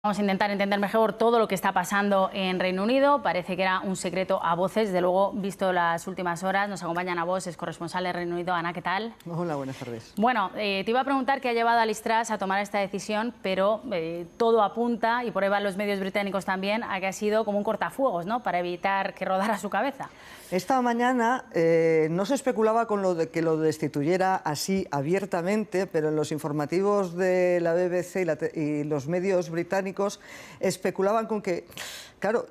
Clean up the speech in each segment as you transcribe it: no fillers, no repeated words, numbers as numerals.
Vamos a intentar entender mejor todo lo que está pasando en Reino Unido. Parece que era un secreto a voces. Desde luego, visto las últimas horas, nos acompaña Ana Bosch, es corresponsal de Reino Unido. Ana, ¿qué tal? Hola, buenas tardes. Bueno, te iba a preguntar qué ha llevado a Liz Truss a tomar esta decisión, pero todo apunta, y por ahí van los medios británicos también, a que ha sido como un cortafuegos, ¿no?, para evitar que rodara su cabeza. Esta mañana no se especulaba con lo de que lo destituyera así abiertamente, pero en los informativos de la BBC y los medios británicos especulaban con que, claro,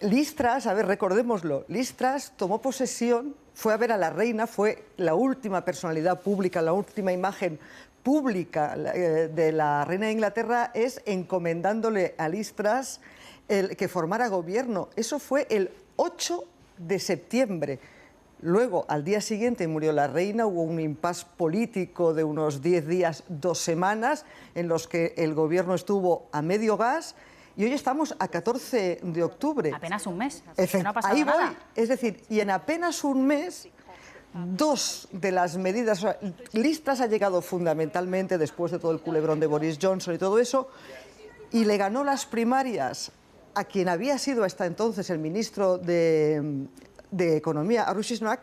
Liz Truss, a ver, recordémoslo, Liz Truss tomó posesión, fue a ver a la reina, fue la última personalidad pública, la última imagen pública de la reina de Inglaterra, es encomendándole a Liz Truss que formara gobierno. Eso fue el 8 de septiembre. Luego, al día siguiente, murió la reina, hubo un impasse político de unos 10 días, 2 semanas, en los que el gobierno estuvo a medio gas, y hoy estamos a 14 de octubre. Apenas un mes, no ha pasado nada. Es decir, y en apenas un mes, dos de las medidas, o sea, Liz Truss ha llegado fundamentalmente después de todo el culebrón de Boris Johnson y todo eso, y le ganó las primarias a quien había sido hasta entonces el ministro de Economía, a Rishi Sunak,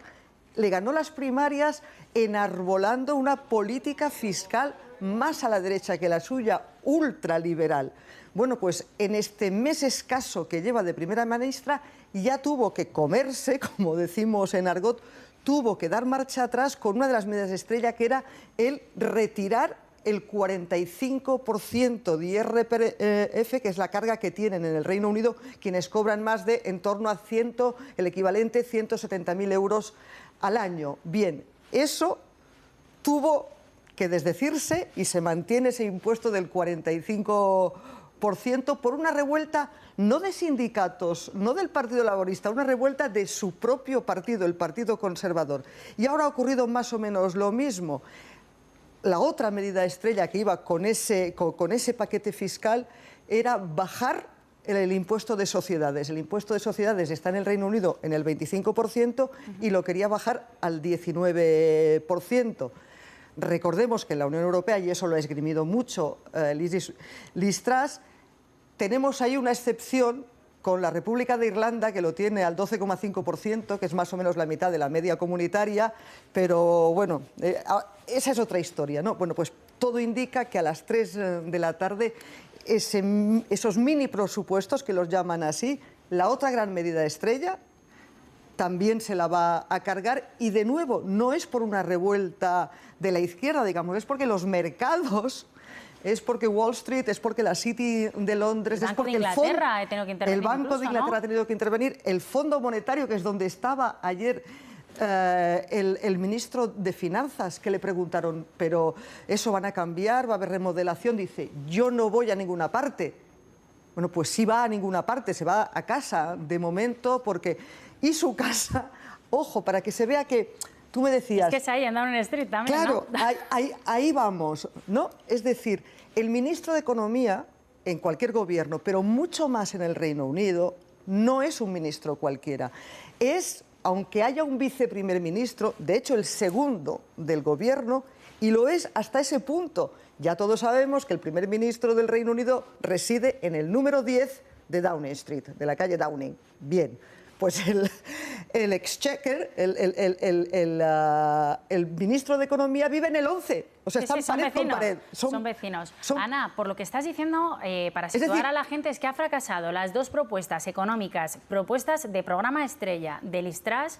le ganó las primarias enarbolando una política fiscal más a la derecha que la suya, ultraliberal. Bueno, pues en este mes escaso que lleva de primera ministra ya tuvo que comerse, como decimos en argot, tuvo que dar marcha atrás con una de las medidas estrella, que era el retirar el 45% de IRPF, que es la carga que tienen en el Reino Unido quienes cobran más de en torno a el equivalente 170.000 euros al año. Bien, eso tuvo que desdecirse y se mantiene ese impuesto del 45% por una revuelta no de sindicatos, no del Partido Laborista, una revuelta de su propio partido, el Partido Conservador. Y ahora ha ocurrido más o menos lo mismo. La otra medida estrella que iba con ese paquete fiscal era bajar el impuesto de sociedades. El impuesto de sociedades está en el Reino Unido en el 25% y lo quería bajar al 19%. Recordemos que en la Unión Europea, y eso lo ha esgrimido mucho Liz Truss, tenemos ahí una excepción con la República de Irlanda, que lo tiene al 12,5%, que es más o menos la mitad de la media comunitaria, pero bueno, esa es otra historia, ¿no? Bueno, pues todo indica que a las 3 de la tarde esos mini presupuestos, que los llaman así, la otra gran medida estrella, también se la va a cargar, y de nuevo no es por una revuelta de la izquierda, digamos, es porque los mercados, es porque Wall Street, es porque la City de Londres, es porque el Banco de Inglaterra ha tenido que intervenir, el Fondo Monetario, que es donde estaba ayer el ministro de Finanzas, que le preguntaron, pero eso van a cambiar, va a haber remodelación, dice, yo no voy a ninguna parte. Bueno, pues sí va a ninguna parte, se va a casa de momento, porque... Y su casa, ojo, para que se vea que... Tú me decías... Es que es ahí, en Downing Street también, claro, ¿no? ahí vamos, ¿no? Es decir, el ministro de Economía, en cualquier gobierno, pero mucho más en el Reino Unido, no es un ministro cualquiera. Es, aunque haya un viceprimer ministro, de hecho el segundo del gobierno, y lo es hasta ese punto. Ya todos sabemos que el primer ministro del Reino Unido reside en el número 10 de Downing Street, de la calle Downing. Bien. Pues el Exchequer, el ministro de Economía, vive en el 11. O sea, están pared con pared. Son vecinos. Ana, por lo que estás diciendo, para situar a la gente, es que ha fracasado las dos propuestas económicas, propuestas de programa estrella de Liz Truss.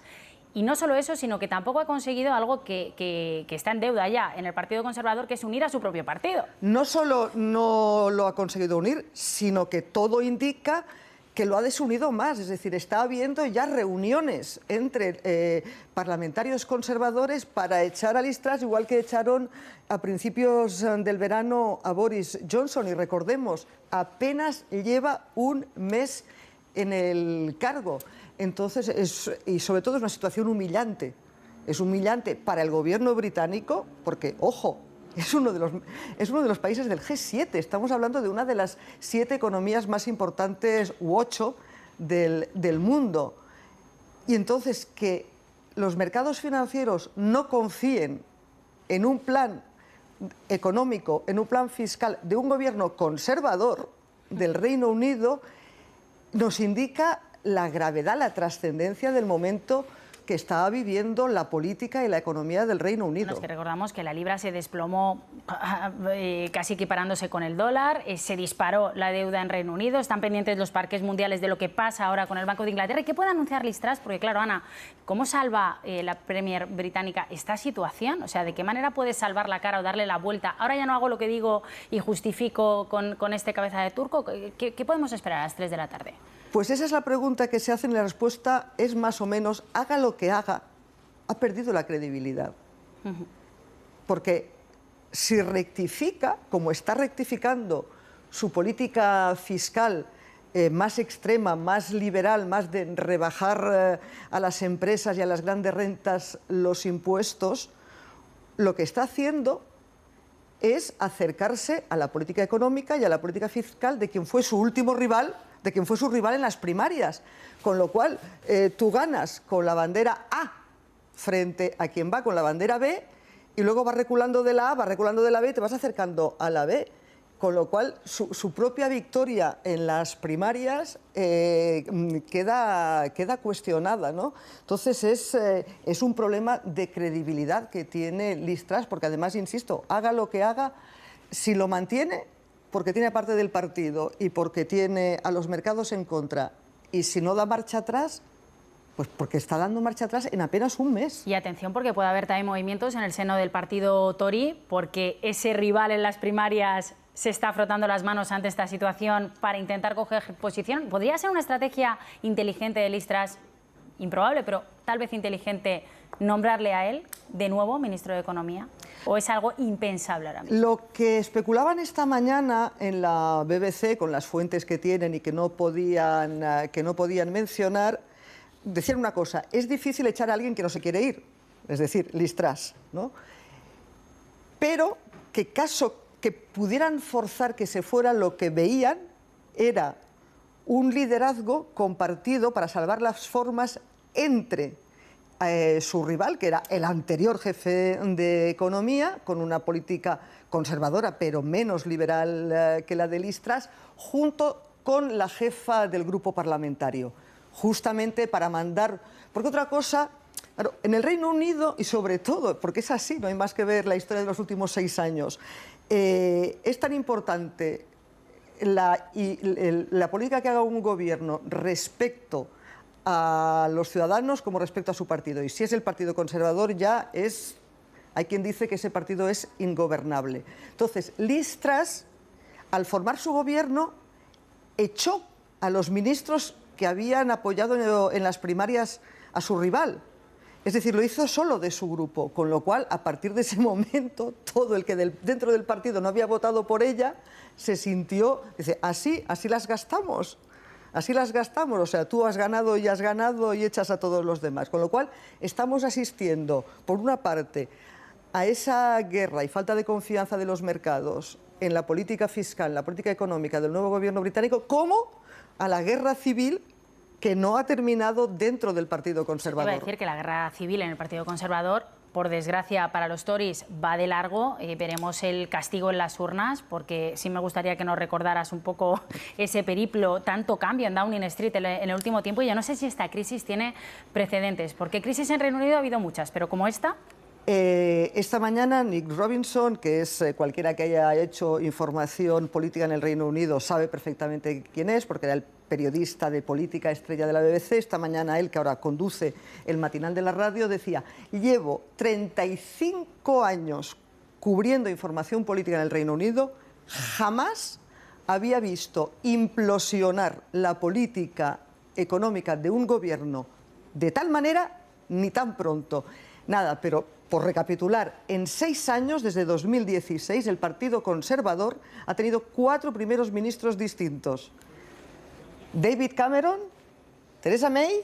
Y no solo eso, sino que tampoco ha conseguido algo que está en deuda ya en el Partido Conservador, que es unir a su propio partido. No solo no lo ha conseguido unir, sino que todo indica que lo ha desunido más, es decir, está habiendo ya reuniones entre parlamentarios conservadores para echar a Liz Truss, igual que echaron a principios del verano a Boris Johnson. Y recordemos, apenas lleva un mes en el cargo. Entonces, y sobre todo es una situación humillante. Es humillante para el gobierno británico, porque, ojo, es uno de los países del G7. Estamos hablando de una de las 7 economías más importantes, u 8, del mundo. Y entonces que los mercados financieros no confíen en un plan económico, en un plan fiscal de un gobierno conservador, del Reino Unido nos indica la gravedad, la trascendencia del momento que estaba viviendo la política y la economía del Reino Unido. Bueno, es que recordamos que la libra se desplomó casi equiparándose con el dólar, se disparó la deuda en Reino Unido, están pendientes los parques mundiales de lo que pasa ahora con el Banco de Inglaterra. ¿Y qué puede anunciar Liz Truss? Porque claro, Ana, ¿cómo salva la Premier británica esta situación? O sea, ¿de qué manera puede salvar la cara o darle la vuelta? Ahora ya no hago lo que digo y justifico con este cabeza de turco. ¿Qué podemos esperar a las 3 de la tarde? Pues esa es la pregunta que se hace y la respuesta es más o menos, haga lo que haga, ha perdido la credibilidad. Porque si rectifica, como está rectificando su política fiscal más extrema, más liberal, más de rebajar a las empresas y a las grandes rentas los impuestos, lo que está haciendo es acercarse a la política económica y a la política fiscal de quien fue su último rival, de quien fue su rival en las primarias, con lo cual tú ganas con la bandera A frente a quien va con la bandera B y luego vas reculando de la A, vas reculando de la B y te vas acercando a la B, con lo cual su propia victoria en las primarias queda cuestionada, ¿no? Entonces es un problema de credibilidad que tiene Liz Truss, porque además, insisto, haga lo que haga, si lo mantiene, porque tiene parte del partido y porque tiene a los mercados en contra, y si no da marcha atrás, pues porque está dando marcha atrás en apenas un mes. Y atención, porque puede haber también movimientos en el seno del partido Tory, porque ese rival en las primarias se está frotando las manos ante esta situación para intentar coger posición. ¿Podría ser una estrategia inteligente de Liz Truss, improbable, pero tal vez inteligente, nombrarle a él de nuevo ministro de Economía? ¿O es algo impensable ahora mismo? Lo que especulaban esta mañana en la BBC, con las fuentes que tienen y que no podían mencionar, decían una cosa: es difícil echar a alguien que no se quiere ir, es decir, Liz Truss, ¿no? Pero que caso que pudieran forzar que se fuera, lo que veían era un liderazgo compartido para salvar las formas entre su rival, que era el anterior jefe de Economía, con una política conservadora pero menos liberal que la de Liz Truss, junto con la jefa del grupo parlamentario, justamente para mandar, porque otra cosa, claro, en el Reino Unido, y sobre todo, porque es así, no hay más que ver la historia de los últimos 6 años, es tan importante la política que haga un gobierno respecto a los ciudadanos como respecto a su partido. Y si es el Partido Conservador, ya es... Hay quien dice que ese partido es ingobernable. Entonces, Liz Truss, al formar su gobierno, echó a los ministros que habían apoyado en las primarias a su rival. Es decir, lo hizo solo de su grupo, con lo cual, a partir de ese momento, todo el que dentro del partido no había votado por ella, se sintió, dice, así las gastamos. Así las gastamos, o sea, tú has ganado y echas a todos los demás. Con lo cual, estamos asistiendo, por una parte, a esa guerra y falta de confianza de los mercados en la política fiscal, la política económica del nuevo gobierno británico, como a la guerra civil que no ha terminado dentro del Partido Conservador. Iba a decir que la guerra civil en el Partido Conservador, por desgracia para los Tories, va de largo. Veremos el castigo en las urnas, porque sí me gustaría que nos recordaras un poco ese periplo, tanto cambio en Downing Street en el último tiempo. Y yo no sé si esta crisis tiene precedentes, porque crisis en Reino Unido ha habido muchas, pero como esta... Esta mañana Nick Robinson, que es cualquiera que haya hecho información política en el Reino Unido, sabe perfectamente quién es, porque era el periodista de política estrella de la BBC. Esta mañana él, que ahora conduce el matinal de la radio, decía: llevo 35 años cubriendo información política en el Reino Unido, jamás había visto implosionar la política económica de un gobierno de tal manera ni tan pronto. Nada, pero por recapitular, en 6 años, desde 2016, el Partido Conservador ha tenido 4 primeros ministros distintos: David Cameron, Theresa May,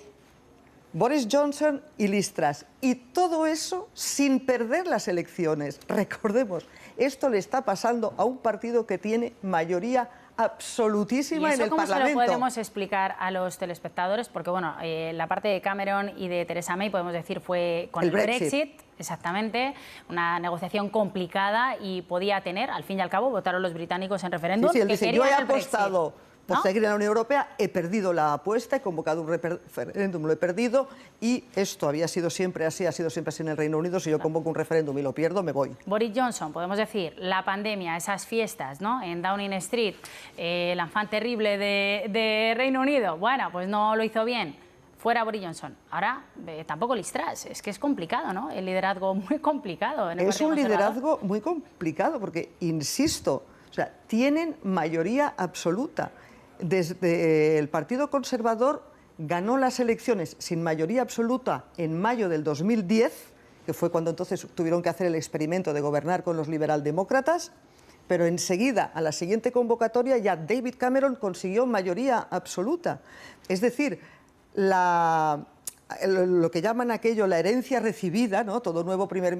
Boris Johnson y Liz Truss. Y todo eso sin perder las elecciones. Recordemos, esto le está pasando a un partido que tiene mayoría absolutísima en el Parlamento. ¿Cómo se lo podemos explicar a los telespectadores? Porque, bueno, la parte de Cameron y de Theresa May, podemos decir, fue con el Brexit, exactamente, una negociación complicada, y podía tener, al fin y al cabo, votaron los británicos en referéndum. Sí, él dice, yo he apostado por seguir en la Unión Europea, he perdido la apuesta, he convocado un referéndum, lo he perdido, y esto había sido siempre así, ha sido siempre así en el Reino Unido. Si yo convoco un referéndum y lo pierdo, me voy. Boris Johnson, podemos decir, la pandemia, esas fiestas, ¿no?, en Downing Street, el enfant terrible de Reino Unido, bueno, pues no lo hizo bien. Fuera Boris Johnson. Ahora, tampoco Liz Truss. Es que es complicado, ¿no? El liderazgo muy complicado. Es un liderazgo muy complicado porque, insisto, o sea, tienen mayoría absoluta. Desde el Partido Conservador ganó las elecciones sin mayoría absoluta en mayo del 2010, que fue cuando entonces tuvieron que hacer el experimento de gobernar con los liberaldemócratas, pero enseguida, a la siguiente convocatoria, ya David Cameron consiguió mayoría absoluta. Es decir, lo que llaman aquello la herencia recibida, ¿no? Todo nuevo primer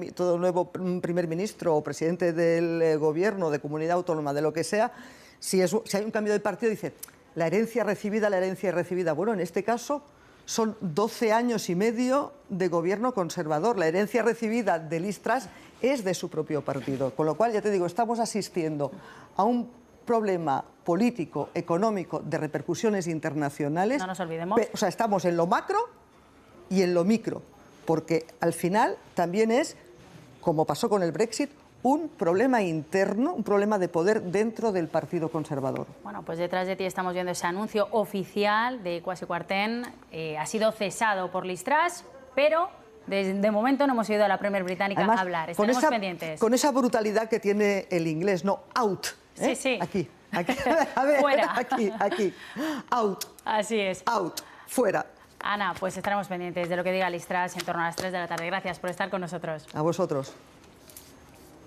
ministro o presidente del gobierno, de comunidad autónoma, de lo que sea, si hay un cambio de partido, dice la herencia recibida, la herencia recibida. Bueno, en este caso son 12 años y medio de gobierno conservador. La herencia recibida de Liz Truss es de su propio partido, con lo cual, ya te digo, estamos asistiendo a un problema político, económico, de repercusiones internacionales. No nos olvidemos. O sea, estamos en lo macro y en lo micro, porque al final también es, como pasó con el Brexit, un problema interno, un problema de poder dentro del Partido Conservador. Bueno, pues detrás de ti estamos viendo ese anuncio oficial de Kwasi Kwarteng. Ha sido cesado por Liz Truss, pero de momento no hemos ido a la Premier británica a hablar. Estaremos pendientes. Con esa brutalidad que tiene el inglés, no, out. Sí, sí. Aquí. A ver, fuera. Aquí. Out. Así es. Out. Fuera. Ana, pues estaremos pendientes de lo que diga Liz Truss en torno a las 3 de la tarde. Gracias por estar con nosotros. A vosotros.